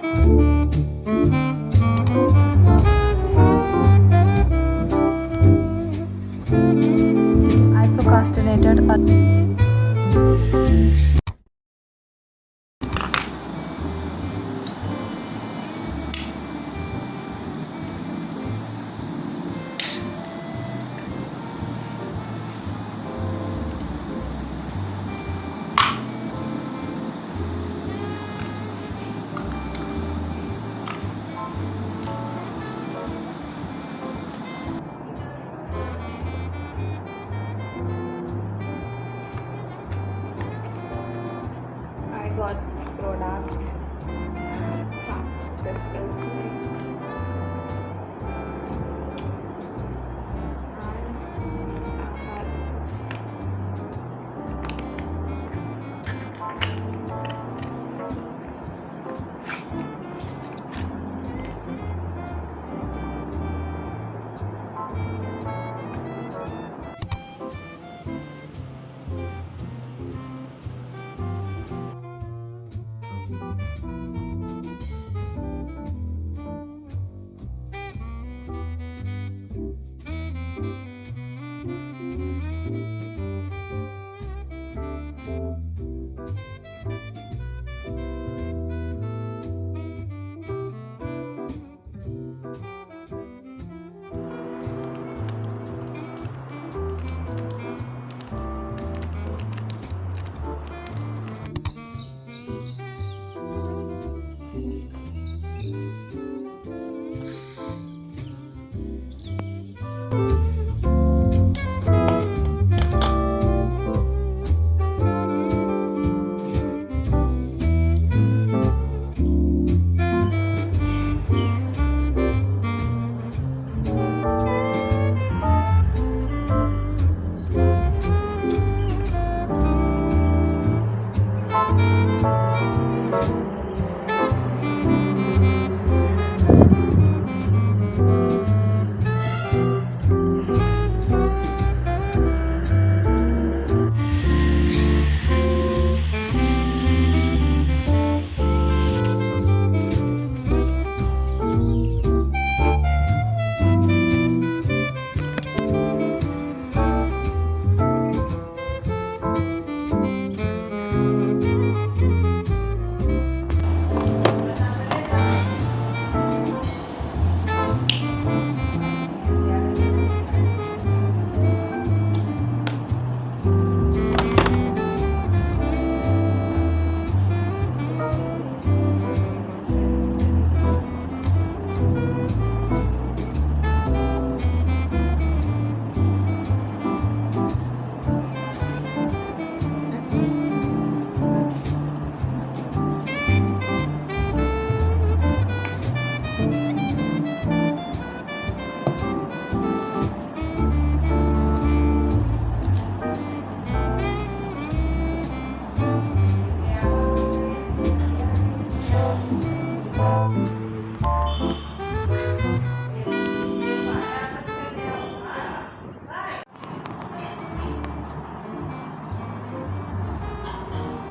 I procrastinated I got these products. This is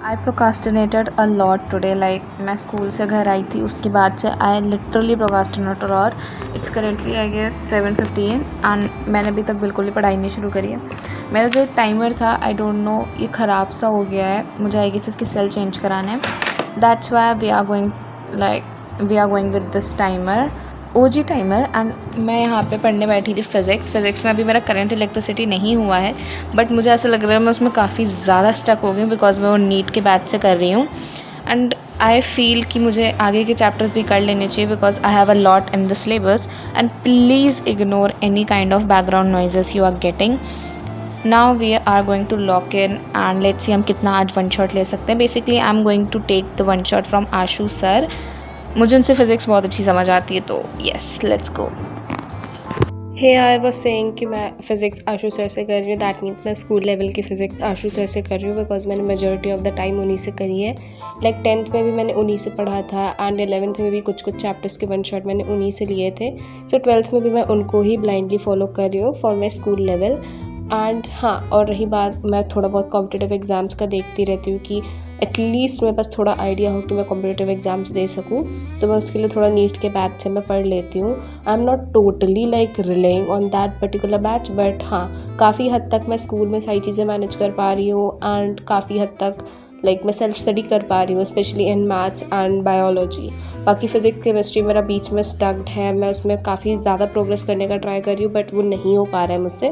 I procrastinated a lot today. Like मैं school से घर आई थी उसके बाद से I literally procrastinated और it's currently I guess 7:15 and मैंने अभी तक बिल्कुल ही पढ़ाई नहीं शुरू करी है. मेरा जो टाइमर था I don't know ये ख़राब सा हो गया है. मुझे आई गेस इसके सेल चेंज कराने हैं. That's why we are going with this timer. OG timer. And मैं यहाँ पे पढ़ने बैठी थी फ़िज़िक्स में. अभी मेरा करंट इलेक्ट्रिसिटी नहीं हुआ है बट मुझे ऐसा लग रहा है मैं उसमें काफ़ी ज़्यादा स्टक हो गई बिकॉज मैं वो नीट के बैच से कर रही हूँ. एंड आई फील कि मुझे आगे के चैप्टर्स भी कर लेने चाहिए because I have a lot in the syllabus. And please ignore any kind of background noises you are getting. Now we are going to lock in and let's see हम कितना आज वन शॉट ले सकते हैं. Basically I am going to take the one shot from Ashu sir. मुझे उनसे physics बहुत अच्छी समझ आती है तो yes let's go. Hey I was saying कि मैं फ़िज़िक्स आशु सर से कर रही हूँ. दैट मीन्स मैं स्कूल लेवल की फ़िज़िक्स आशु सर से कर रही हूँ बिकॉज मैंने मेजॉरिटी ऑफ द टाइम उन्हीं से करी है. लाइक 10th में भी मैंने उन्हीं से पढ़ा था एंड 11th में भी कुछ चैप्टर्स के वन शॉट मैंने उन्हीं से लिए थे. सो 12th में भी मैं उनको ही ब्लाइंडली फॉलो कर रही हूँ for my school level. And हाँ, और रही बात, मैं थोड़ा बहुत कॉम्पिटिटिव एग्ज़ाम्स का देखती रहती हूँ कि एटलीस्ट मेरे पास थोड़ा आइडिया हो कि मैं कॉम्पिटिटिव एग्ज़ाम्स दे सकूँ, तो मैं उसके लिए थोड़ा नीट के बैच से मैं पढ़ लेती हूँ। I am not totally like relying on that particular batch, but हाँ, काफ़ी हद तक मैं स्कूल में सारी चीज़ें मैनेज कर पा रही हूँ एंड काफ़ी हद तक लाइक मैं सेल्फ स्टडी कर पा रही हूँ, specially in maths and biology. बाकी फिज़िक्स केमिस्ट्री मेरा बीच में स्टक्ड है, मैं उसमें काफ़ी ज़्यादा प्रोग्रेस करने का ट्राई कर रही हूँ, बट वो नहीं हो पा रहा है मुझसे।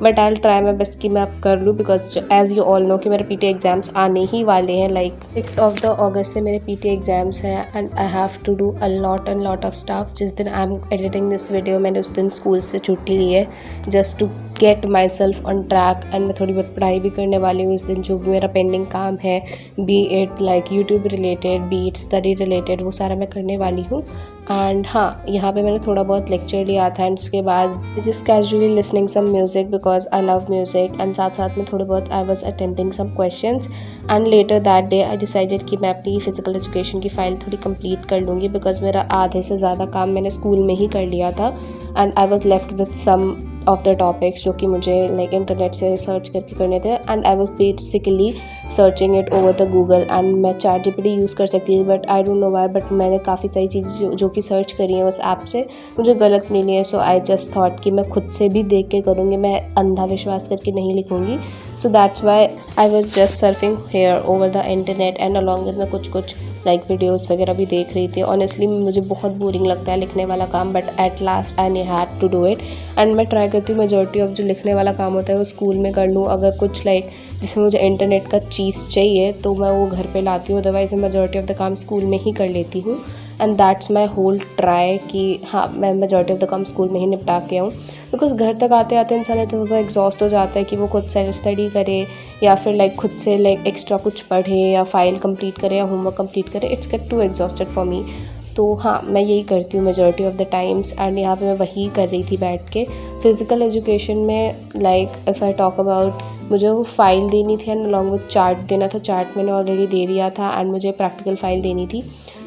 But I will try my best कि मैं अब कर लूँ, because as you all know कि मेरे पीटी एग्ज़ाम्स आने ही वाले हैं। लाइक 6 अगस्त से मेरे पीटी एग्ज़ाम्स हैं and I have to do a lot of stuff. जिस दिन I am editing this video, मैंने उस दिन स्कूल से छुट्टी ली है just to get myself on track, and मैं थोड़ी बहुत पढ़ाई भी करने वाली हूँ उस दिन। जो भी मेरा पेंडिंग काम है, B it like YouTube related, B it study related, वो सारा मैं करने वाली हूँ। एंड हाँ, यहाँ पे मैंने थोड़ा बहुत लेक्चर लिया था एंड उसके बाद just casually listening some music because I love music, and साथ साथ में थोड़े बहुत I was attempting some questions. And later that day I decided कि मैं अपनी फिजिकल एजुकेशन की फ़ाइल थोड़ी कंप्लीट कर लूँगी, बिकॉज मेरा आधे से ज़्यादा काम मैंने स्कूल में ही कर लिया था and I was left with some of the topics जो कि मुझे लाइक इंटरनेट से सर्च करके करने थे, and I was basically searching it over the Google. And मैं चैट जीपीटी यूज़ कर सकती थी, but I don't know why, but मैंने काफ़ी सारी चीज़ें जो कि सर्च करी हैं उस ऐप से मुझे गलत मिली है। सो आई जस्ट थॉट कि मैं खुद से भी देख के करूँगी, मैं अंधा विश्वास करके नहीं लिखूँगी। So that's why I was just surfing here over the internet, and along with मैं कुछ लाइक वीडियोस वगैरह भी देख रही थी। ऑनेस्टली मुझे बहुत बोरिंग लगता है लिखने वाला काम, but at last I had to do it. And मैं ट्राई करती हूँ मेजॉरिटी ऑफ जो लिखने वाला काम होता है वो स्कूल में कर लूँ। अगर कुछ लाइक जिसमें मुझे इंटरनेट का चीज़ चाहिए तो मैं वो घर पे लाती हूँ, अदरवाइज़ मैं मेजॉरिटी ऑफ द काम स्कूल में ही कर लेती हूँ। And that's my whole try कि हाँ, मैं मेजॉरिटी ऑफ द काम स्कूल में ही निपटा के आऊँ, बिकॉज घर तक आते आते इंसान इतना ज़्यादा एग्जॉस्ट हो जाता है कि वो खुद सेल्फ स्टडी करे या फिर लाइक खुद से लाइक एक्स्ट्रा कुछ पढ़े या फाइल कंप्लीट करे या होमवर्क कंप्लीट करे। It's get to exhausted for me. तो हाँ, मैं यही करती हूँ majority of the times, and यहाँ पे मैं वही कर रही थी बैठ के। फिज़िकल एजुकेशन में like if I talk about, मुझे वो फ़ाइल देनी थी एंड अलॉन्ग विद चार्ट देना था। चार्ट मैंने ऑलरेडी दे दिया था एंड मुझे प्रैक्टिकल फ़ाइल देनी थी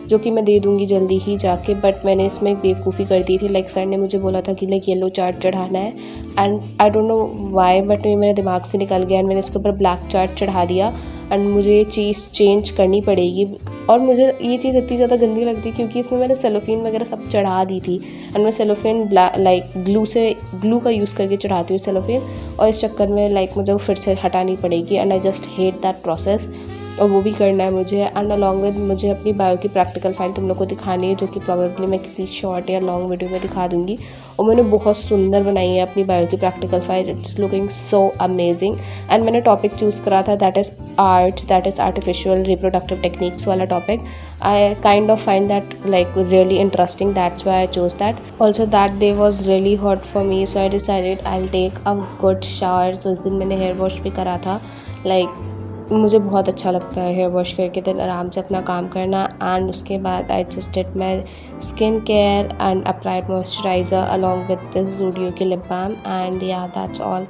जो कि मैं दे दूँगी जल्दी ही जाके। बट मैंने इसमें एक बेवकूफ़ी कर दी थी। लाइक सर ने मुझे बोला था कि लाइक येलो चार्ट चढ़ाना है, and I don't know why, but मेरे दिमाग से निकल गया एंड मैंने इसके ऊपर ब्लैक चार्ट चढ़ा दिया। एंड मुझे ये चीज़ चेंज करनी पड़ेगी, और मुझे ये चीज़ इतनी ज़्यादा गंदी लगती है क्योंकि इसमें मैंने सेलोफेन वगैरह सब चढ़ा दी थी, एंड मैं सेलोफेन लाइक ग्लू का यूज़ करके चढ़ाती हूँ सेलोफेन, और इस चक्कर में लाइक मुझे वो फिर से हटानी पड़ेगी, and I just hate that process. और वो भी करना है मुझे। एंड अलॉन्ग विद मुझे अपनी बायो की प्रैक्टिकल फाइल तुम लोग को दिखानी है, जो कि प्रॉबेबली मैं किसी शॉर्ट या लॉन्ग वीडियो में दिखा दूँगी। और मैंने बहुत सुंदर बनाई है अपनी बायो की practical file, it's looking so amazing. And मैंने टॉपिक चूज़ करा था that is arts, that is artificial reproductive techniques वाला topic. I kind of find that like really interesting, that's why I chose that. Also that day was really hot for me, so I decided I will take a good shower. तो उस दिन मैंने hair wash भी करा था। Like मुझे बहुत अच्छा लगता है हेयर वॉश करके दिन आराम से अपना काम करना। एंड उसके बाद I just did my skin care and applied moisturiser along with this Zudio की लिप बाम, एंड या दैट्स ऑल।